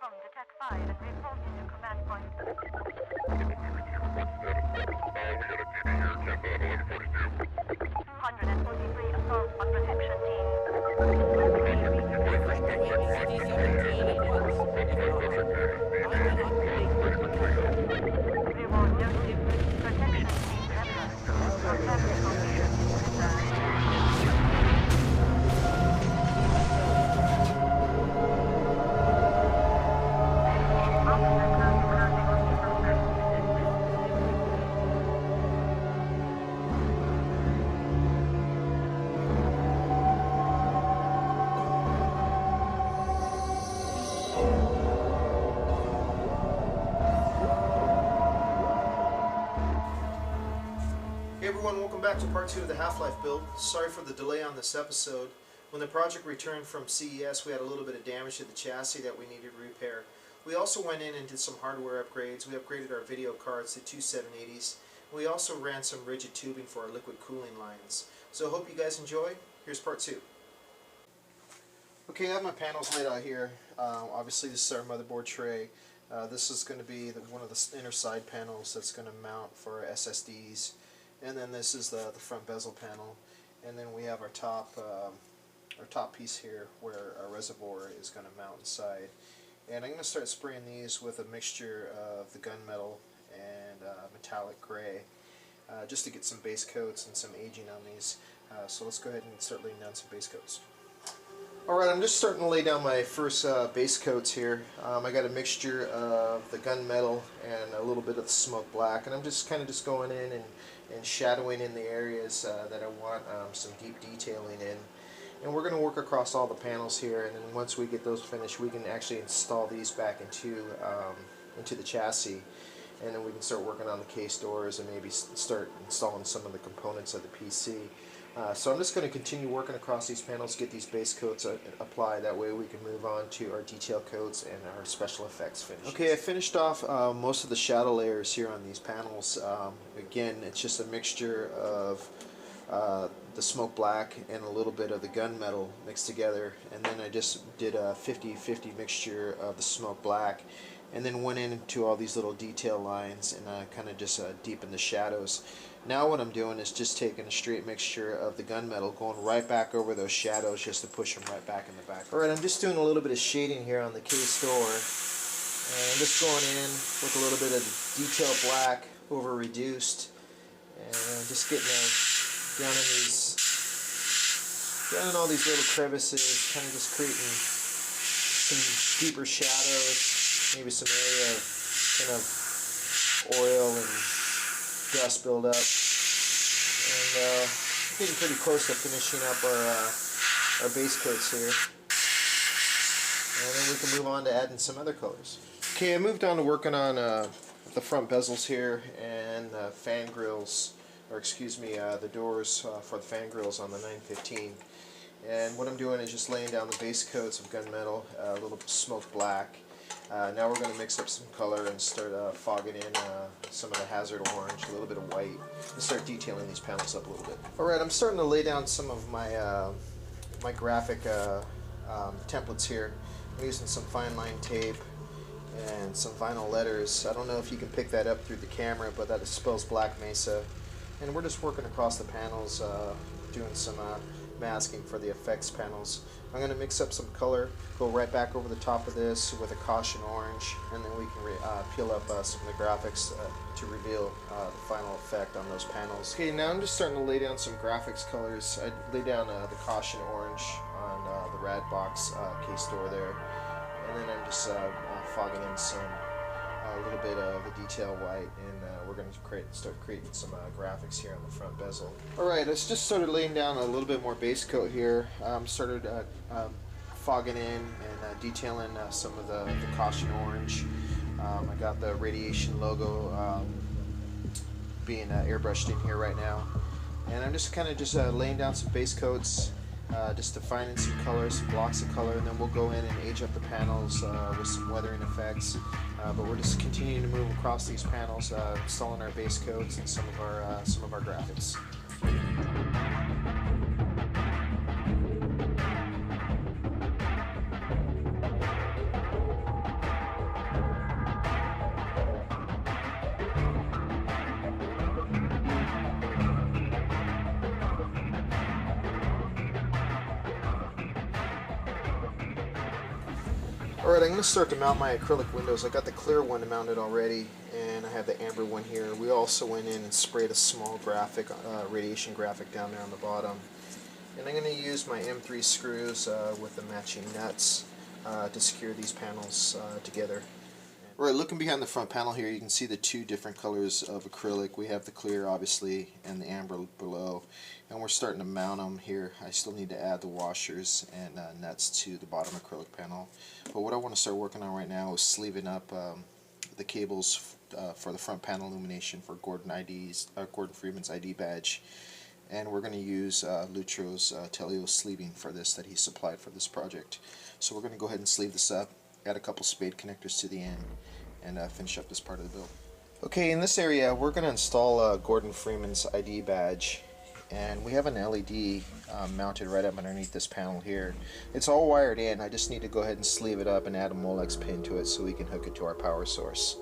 Confirm the Tech 5 and report to command point. Assault on protection team. Refresh to HST-17 at once. If not, I cannot make the contact. Reward noted. Protection team members. Contact information returned. Hey everyone, welcome back to part 2 of the Half-Life build. Sorry for the delay on this episode. When the project returned from CES, we had a little bit of damage to the chassis that we needed to repair. We also went in and did some hardware upgrades. We upgraded our video cards to two 780s. We also ran some rigid tubing for our liquid cooling lines. So I hope you guys enjoy. Here's part 2. Okay, I have my panels laid out here. Obviously this is our motherboard tray. This is going to be one of the inner side panels that's going to mount for our SSDs. And then this is the front bezel panel, and then we have our top piece here where our reservoir is going to mount inside. And I'm going to start spraying these with a mixture of the gunmetal and metallic gray, just to get some base coats and some aging on these. So let's go ahead and start laying down some base coats. Alright, I'm just starting to lay down my first base coats here. I got a mixture of the gunmetal and a little bit of the smoke black, and I'm just kind of going in and shadowing in the areas that I want some deep detailing in. And we're going to work across all the panels here, and then once we get those finished, we can actually install these back into the chassis, and then we can start working on the case doors and maybe start installing some of the components of the PC. So I'm just going to continue working across these panels, get these base coats applied. That way we can move on to our detail coats and our special effects finishes. Okay, I finished off most of the shadow layers here on these panels. Again, it's just a mixture of the smoke black and a little bit of the gunmetal mixed together, and then I just did a 50-50 mixture of the smoke black, and then went into all these little detail lines and kind of just deepened the shadows. Now what I'm doing is just taking a straight mixture of the gunmetal, going right back over those shadows just to push them right back in the back. Alright, I'm just doing a little bit of shading here on the case door, and I'm just going in with a little bit of detail black over reduced, and just getting down in all these little crevices, kind of just creating some deeper shadows, maybe some area of kind of oil and dust buildup, and getting pretty close to finishing up our base coats here, and then we can move on to adding some other colors. Okay, I moved on to working on the front bezels here and the fan grills, or excuse me, the doors for the fan grills on the 915. And what I'm doing is just laying down the base coats of gunmetal, a little smoke black. Now we're going to mix up some color and start fogging in some of the hazard orange, a little bit of white, and start detailing these panels up a little bit. Alright, I'm starting to lay down some of my my graphic templates here. I'm using some fine line tape and some vinyl letters. I don't know if you can pick that up through the camera, but that spells Black Mesa. And we're just working across the panels, doing some masking for the effects panels. I'm going to mix up some color, go right back over the top of this with a caution orange, and then we can peel up some of the graphics to reveal the final effect on those panels. Okay, now I'm just starting to lay down some graphics colors. I lay down the caution orange on the rad box case door there, and then I'm just fogging in a little bit of the detail white, and we're going to start creating some graphics here on the front bezel. Alright, I just started laying down a little bit more base coat here. Started fogging in and detailing some of the caution orange. I got the radiation logo being airbrushed in here right now, and I'm just kind of laying down some base coats, just defining some colors, some blocks of color, and then we'll go in and age up the panels with some weathering effects. But we're just continuing to move across these panels, installing our base coats and some of our graphics. Alright, I'm going to start to mount my acrylic windows. I got the clear one mounted already, and I have the amber one here. We also went in and sprayed a small graphic, radiation graphic down there on the bottom. And I'm going to use my M3 screws with the matching nuts to secure these panels together. Alright, looking behind the front panel here, you can see the two different colors of acrylic. We have the clear, obviously, and the amber below. And we're starting to mount them here. I still need to add the washers and nuts to the bottom acrylic panel. But what I want to start working on right now is sleeving up the cables for the front panel illumination for Gordon Freeman's ID badge. And we're going to use Lutro's Teleo sleeving for this that he supplied for this project. So we're going to go ahead and sleeve this up, add a couple spade connectors to the end, and finish up this part of the build. Okay, in this area we're going to install Gordon Freeman's ID badge, and we have an LED mounted right up underneath this panel here. It's all wired in. I just need to go ahead and sleeve it up and add a Molex pin to it so we can hook it to our power source.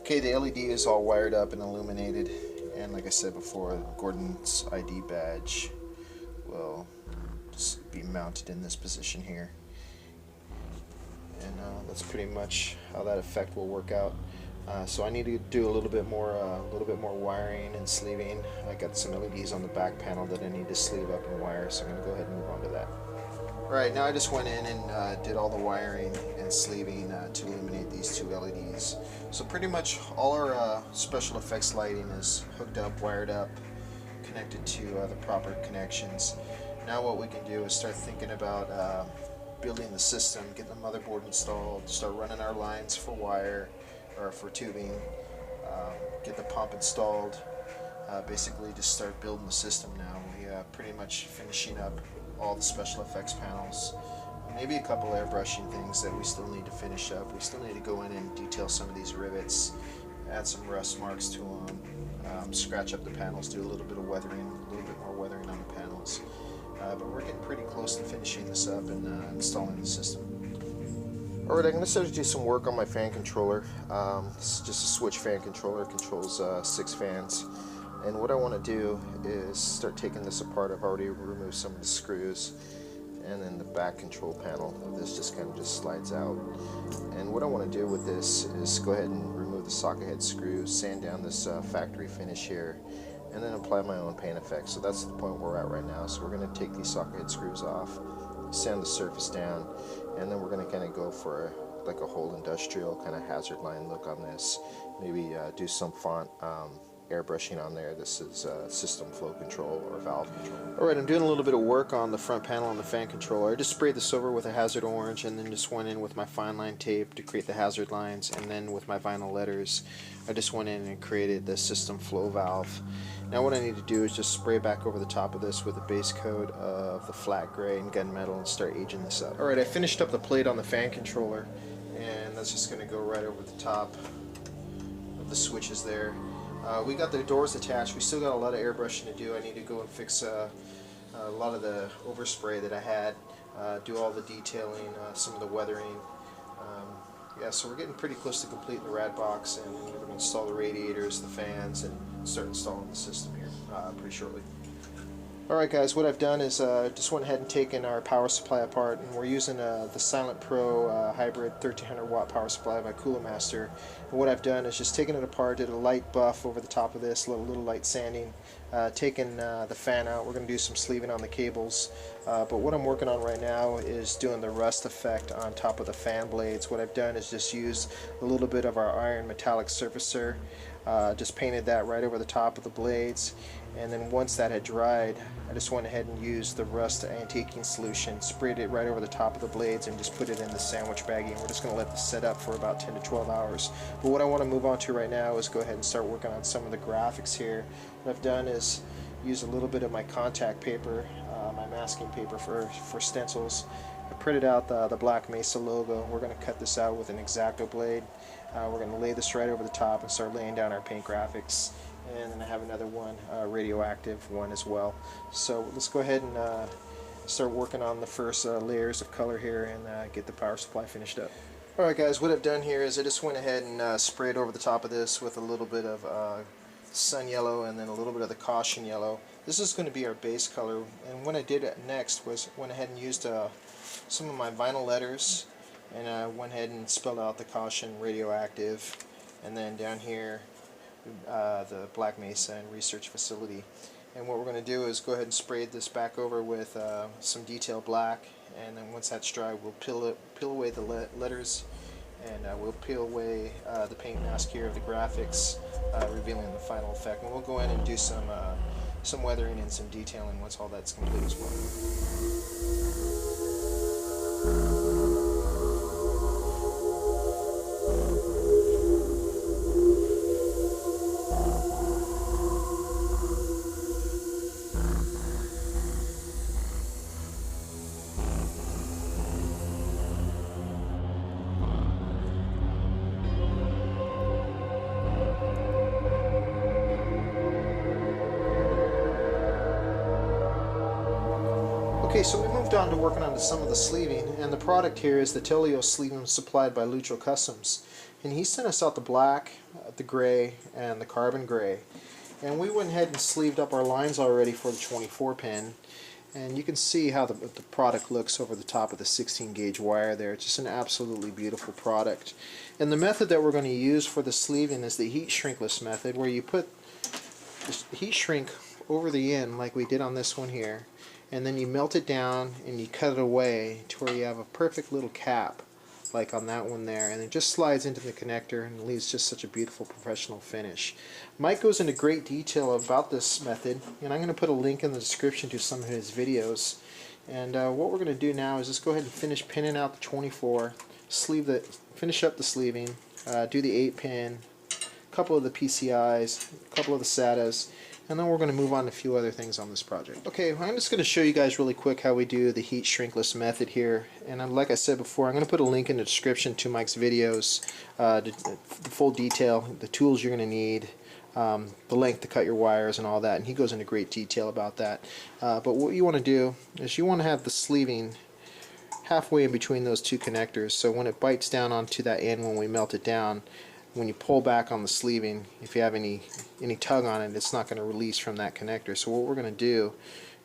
Okay, the LED is all wired up and illuminated, and like I said before, Gordon's ID badge will just be mounted in this position here. And that's pretty much how that effect will work out. So I need to do a little bit more wiring and sleeving. I got some LEDs on the back panel that I need to sleeve up and wire, so I'm going to go ahead and move on to that. Alright, now I just went in and did all the wiring and sleeving to illuminate these two LEDs. So pretty much all our special effects lighting is hooked up, wired up, connected to the proper connections. Now what we can do is start thinking about building the system, get the motherboard installed, start running our lines for wire or for tubing, get the pump installed, basically just start building the system now. We pretty much finishing up all the special effects panels, maybe a couple airbrushing things that we still need to finish up. We still need to go in and detail some of these rivets, add some rust marks to them, scratch up the panels, do a little bit of weathering, a little bit more weathering on the panels. But we're getting pretty close to finishing this up and installing the system. Alright, I'm going to start to do some work on my fan controller. This is just a switch fan controller. It controls 6 fans. And what I want to do is start taking this apart. I've already removed some of the screws. And then the back control panel of this just kind of slides out. And what I want to do with this is go ahead and remove the socket head screws, sand down this factory finish here, and then apply my own paint effects. So that's the point we're at right now. So we're going to take these socket head screws off, sand the surface down, and then we're going to kind of go for like a whole industrial kind of hazard line look on this. Maybe do some font airbrushing on there. This is system flow control or valve control. Alright, I'm doing a little bit of work on the front panel on the fan controller. I just sprayed this over with a hazard orange and then just went in with my fine line tape to create the hazard lines, and then with my vinyl letters I just went in and created the system flow valve. Now what I need to do is just spray back over the top of this with a base coat of the flat gray and gunmetal and start aging this up. Alright, I finished up the plate on the fan controller, and that's just going to go right over the top of the switches there. We got the doors attached. We still got a lot of airbrushing to do. I need to go and fix a lot of the overspray that I had, do all the detailing, some of the weathering. Yeah, so we're getting pretty close to completing the rad box, and we're going to install the radiators, the fans, and start installing the system here pretty shortly. Alright guys, what I've done is just went ahead and taken our power supply apart, and we're using the Silent Pro hybrid 1300 watt power supply by Coope Master. And what I've done is just taken it apart, did a light buff over the top of this, little light sanding, taken the fan out. We're going to do some sleeving on the cables, but what I'm working on right now is doing the rust effect on top of the fan blades. What I've done is just use a little bit of our iron metallic surfacer, just painted that right over the top of the blades, and then once that had dried, I just went ahead and used the rust antiquing solution, sprayed it right over the top of the blades, and just put it in the sandwich baggie, and we're just going to let this set up for about 10 to 12 hours. But what I want to move on to right now is go ahead and start working on some of the graphics here. What I've done is use a little bit of my contact paper, my masking paper for stencils. I printed out the Black Mesa logo. We're going to cut this out with an X-Acto blade. We're going to lay this right over the top and start laying down our paint graphics. And then I have another one, radioactive one as well. So let's go ahead and start working on the first layers of color here and get the power supply finished up. Alright guys, what I've done here is I just went ahead and sprayed over the top of this with a little bit of sun yellow and then a little bit of the caution yellow. This is going to be our base color, and what I did next was went ahead and used some of my vinyl letters and I went ahead and spelled out the caution radioactive, and then down here the Black Mesa and Research Facility. And what we're going to do is go ahead and spray this back over with some detail black, and then once that's dry we'll peel away the letters, and we'll peel away the paint mask here of the graphics, revealing the final effect. And we'll go in and do some weathering and some detailing once all that's complete as well. Okay, so we moved on to working on some of the sleeving, and the product here is the Telio sleeving supplied by Lutro Customs. And he sent us out the black, the gray, and the carbon gray. And we went ahead and sleeved up our lines already for the 24 pin. And you can see how the product looks over the top of the 16 gauge wire there. It's just an absolutely beautiful product. And the method that we're going to use for the sleeving is the heat shrinkless method, where you put the heat shrink over the end like we did on this one here, and then you melt it down and you cut it away to where you have a perfect little cap like on that one there, and it just slides into the connector and leaves just such a beautiful professional finish. Mike goes into great detail about this method, and I'm going to put a link in the description to some of his videos. And what we're going to do now is just go ahead and finish pinning out the 24, finish up the sleeving, do the 8 pin, a couple of the PCIs, a couple of the SATAs, and then we're going to move on to a few other things on this project. Okay, I'm just going to show you guys really quick how we do the heat shrinkless method here. And like I said before, I'm going to put a link in the description to Mike's videos, the full detail, the tools you're going to need, the length to cut your wires and all that. And he goes into great detail about that. But what you want to do is you want to have the sleeving halfway in between those two connectors, so when it bites down onto that end when we melt it down, when you pull back on the sleeving, if you have any tug on it, it's not going to release from that connector. So what we're going to do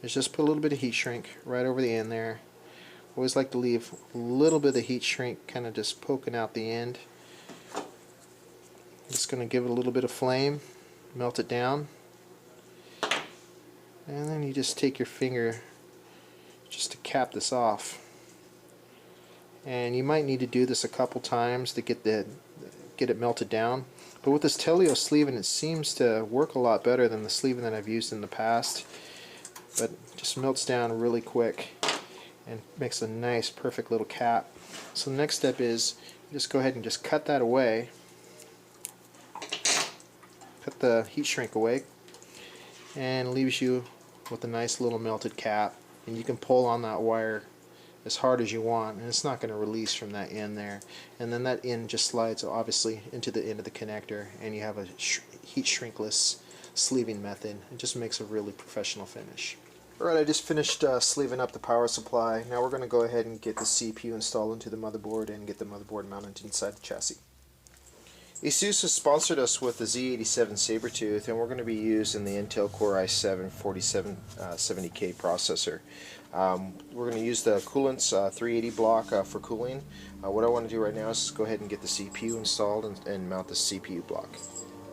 is just put a little bit of heat shrink right over the end there. Always like to leave a little bit of heat shrink kind of just poking out the end. Just going to give it a little bit of flame, melt it down, and then you just take your finger just to cap this off. And you might need to do this a couple times to get it melted down. But with this Telio sleeving, it seems to work a lot better than the sleeving that I've used in the past. But it just melts down really quick and makes a nice, perfect little cap. So the next step is you just go ahead and just cut that away. Cut the heat shrink away, and leaves you with a nice little melted cap. And you can pull on that wire as hard as you want, and it's not going to release from that end there. And then that end just slides obviously into the end of the connector, and you have a heat shrinkless sleeving method. It just makes a really professional finish. Alright, I just finished sleeving up the power supply. Now we're going to go ahead and get the CPU installed into the motherboard and get the motherboard mounted inside the chassis. ASUS has sponsored us with the Z87 Sabertooth, and we're going to be using the Intel Core i7 4770K processor. We're going to use the Coolant's 380 block for cooling. What I want to do right now is go ahead and get the CPU installed and mount the CPU block.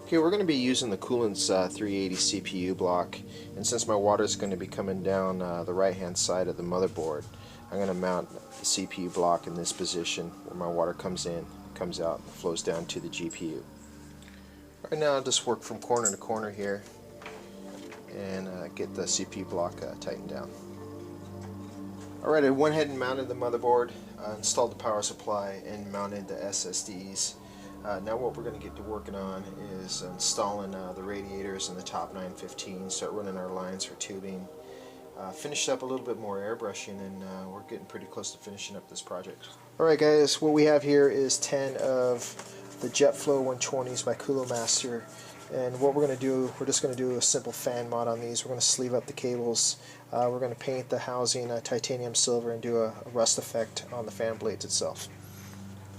Okay, we're going to be using the Coolant's 380 CPU block, and since my water is going to be coming down the right hand side of the motherboard, I'm going to mount the CPU block in this position where my water comes in, comes out, and flows down to the GPU. Right now I'll just work from corner to corner here and get the CPU block tightened down. Alright, I went ahead and mounted the motherboard, installed the power supply, and mounted the SSDs. Now what we're going to get to working on is installing the radiators in the top 915, start running our lines for tubing, finish up a little bit more airbrushing, and we're getting pretty close to finishing up this project. Alright guys, what we have here is 10 of the JetFlow 120s by Master. And what we're going to do, we're just going to do a simple fan mod on these. We're going to sleeve up the cables. We're going to paint the housing titanium silver and do a rust effect on the fan blades itself.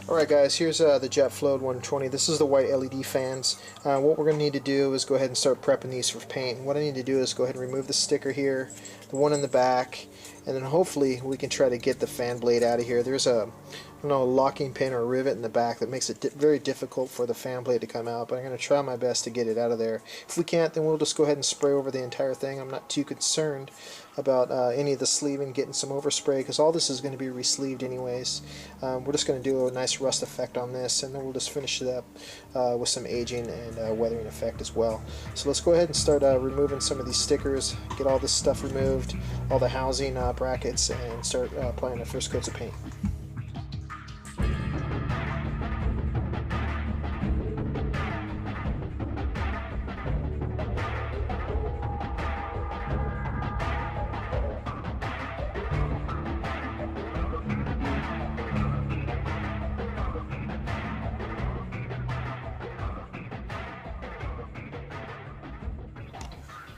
Alright guys, here's the JetFlow 120. This is the white LED fans. What we're going to need to do is go ahead and start prepping these for paint. What I need to do is go ahead and remove the sticker here, the one in the back, and then hopefully we can try to get the fan blade out of here. There's a locking pin or rivet in the back that makes it very difficult for the fan blade to come out, but I'm going to try my best to get it out of there. If we can't, then we'll just go ahead and spray over the entire thing. I'm not too concerned about any of the sleeving, getting some overspray, because all this is going to be re-sleeved anyways. We're just going to do a nice rust effect on this, and then we'll just finish it up with some aging and weathering effect as well. So let's go ahead and start removing some of these stickers, get all this stuff removed, all the housing brackets, and start applying the first coats of paint.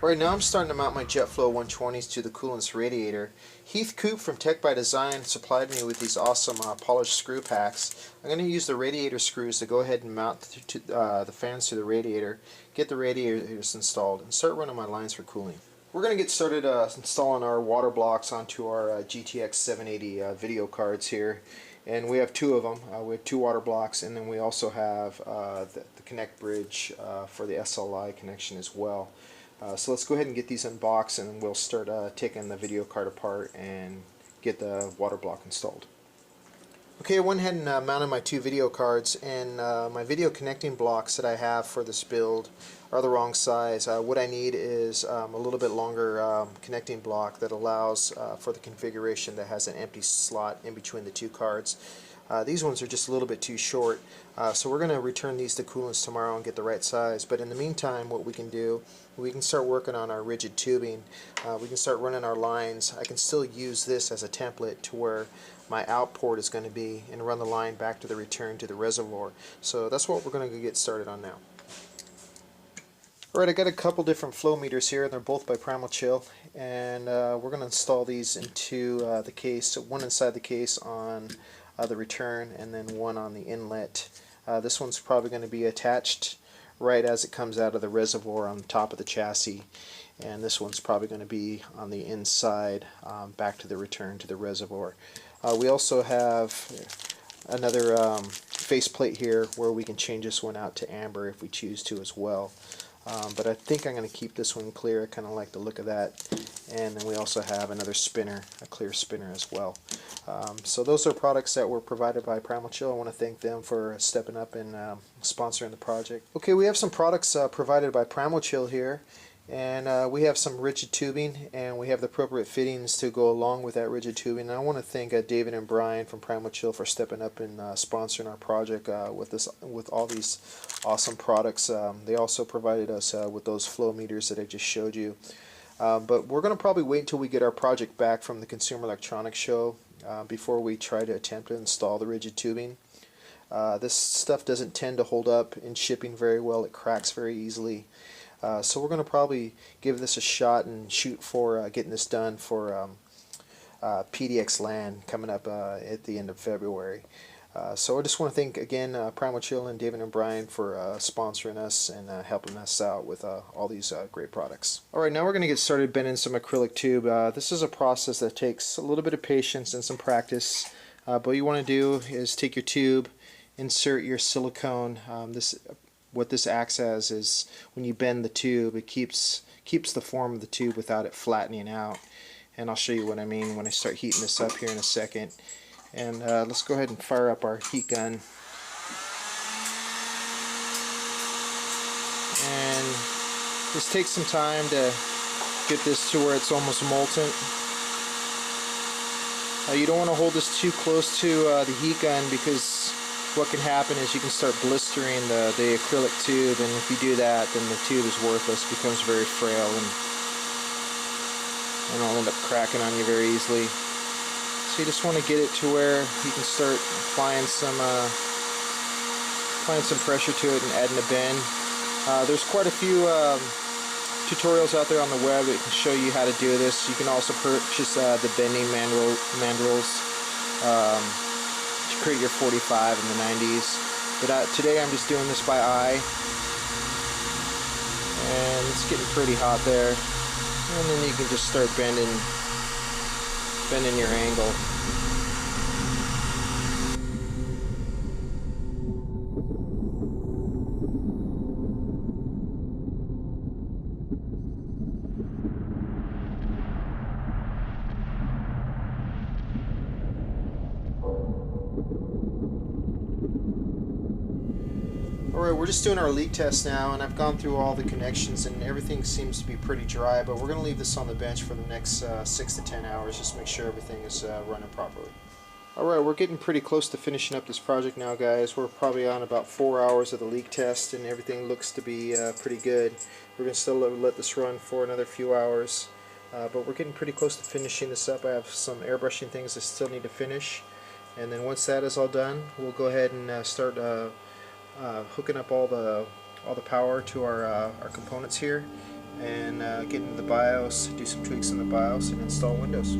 Alright, now I'm starting to mount my JetFlow 120s to the coolant's radiator. Heath Coope from Tech by Design supplied me with these awesome polished screw packs. I'm going to use the radiator screws to go ahead and mount the fans to the radiator, get the radiators installed, and start running my lines for cooling. We're going to get started installing our water blocks onto our GTX 780 video cards here. And we have two of them. We have two water blocks, and then we also have the connect bridge for the SLI connection as well. So let's go ahead and get these unboxed, and we'll start taking the video card apart and get the water block installed. Okay, I went ahead and mounted my two video cards, and my video connecting blocks that I have for this build are the wrong size. What I need is a little bit longer connecting block that allows for the configuration that has an empty slot in between the two cards. These ones are just a little bit too short, so we're going to return these to coolants tomorrow and get the right size. But in the meantime, what we can do, we can start working on our rigid tubing. We can start running our lines. I can still use this as a template to where my out port is going to be, and run the line back to the return to the reservoir. So that's what we're going to get started on now. Alright, I got a couple different flow meters here. They're both by Primal Chill, and we're going to install these into the case. So one inside the case on the return, and then one on the inlet. This one's probably going to be attached right as it comes out of the reservoir on the top of the chassis, and this one's probably going to be on the inside back to the return to the reservoir. We also have another faceplate here where we can change this one out to amber if we choose to as well. But I think I'm going to keep this one clear. I kind of like the look of that. And then we also have another spinner, a clear spinner as well. So those are products that were provided by Primal Chill. I want to thank them for stepping up and sponsoring the project. Okay, we have some products provided by Primal Chill here. And we have some rigid tubing, and we have the appropriate fittings to go along with that rigid tubing. And I want to thank David and Brian from Primal Chill for stepping up and sponsoring our project with all these awesome products. They also provided us with those flow meters that I just showed you. But we're going to probably wait until we get our project back from the Consumer Electronics Show before we try to attempt to install the rigid tubing. This stuff doesn't tend to hold up in shipping very well. It cracks very easily. So we're going to probably give this a shot and shoot for getting this done for PDX Land coming up at the end of February. So I just want to thank again Primal Chill and David and Brian for sponsoring us and helping us out with all these great products. Alright, now we're going to get started bending some acrylic tube. This is a process that takes a little bit of patience and some practice. But what you want to do is take your tube, insert your silicone. What this acts as is when you bend the tube, it keeps the form of the tube without it flattening out. And I'll show you what I mean when I start heating this up here in a second. And let's go ahead and fire up our heat gun. And this takes some time to get this to where it's almost molten. You don't want to hold this too close to the heat gun, because what can happen is you can start blistering the acrylic tube, and if you do that, then the tube is worthless, becomes very frail, and it'll end up cracking on you very easily. So you just want to get it to where you can start applying some pressure to it and adding a bend. There's quite a few tutorials out there on the web that can show you how to do this. You can also purchase the bending mandrels to create your 45 in the 90s. But today I'm just doing this by eye, and it's getting pretty hot there. And then you can just start bending bending your angle. Alright, we're just doing our leak test now, and I've gone through all the connections and everything seems to be pretty dry, but we're going to leave this on the bench for the next 6 to 10 hours just to make sure everything is running properly. Alright, we're getting pretty close to finishing up this project now, guys. We're probably on about 4 hours of the leak test and everything looks to be pretty good. We're going to still let this run for another few hours, but we're getting pretty close to finishing this up. I have some airbrushing things I still need to finish, and then once that is all done, we'll go ahead and start hooking up all the power to our components here, and get into the BIOS, do some tweaks in the BIOS, and install Windows.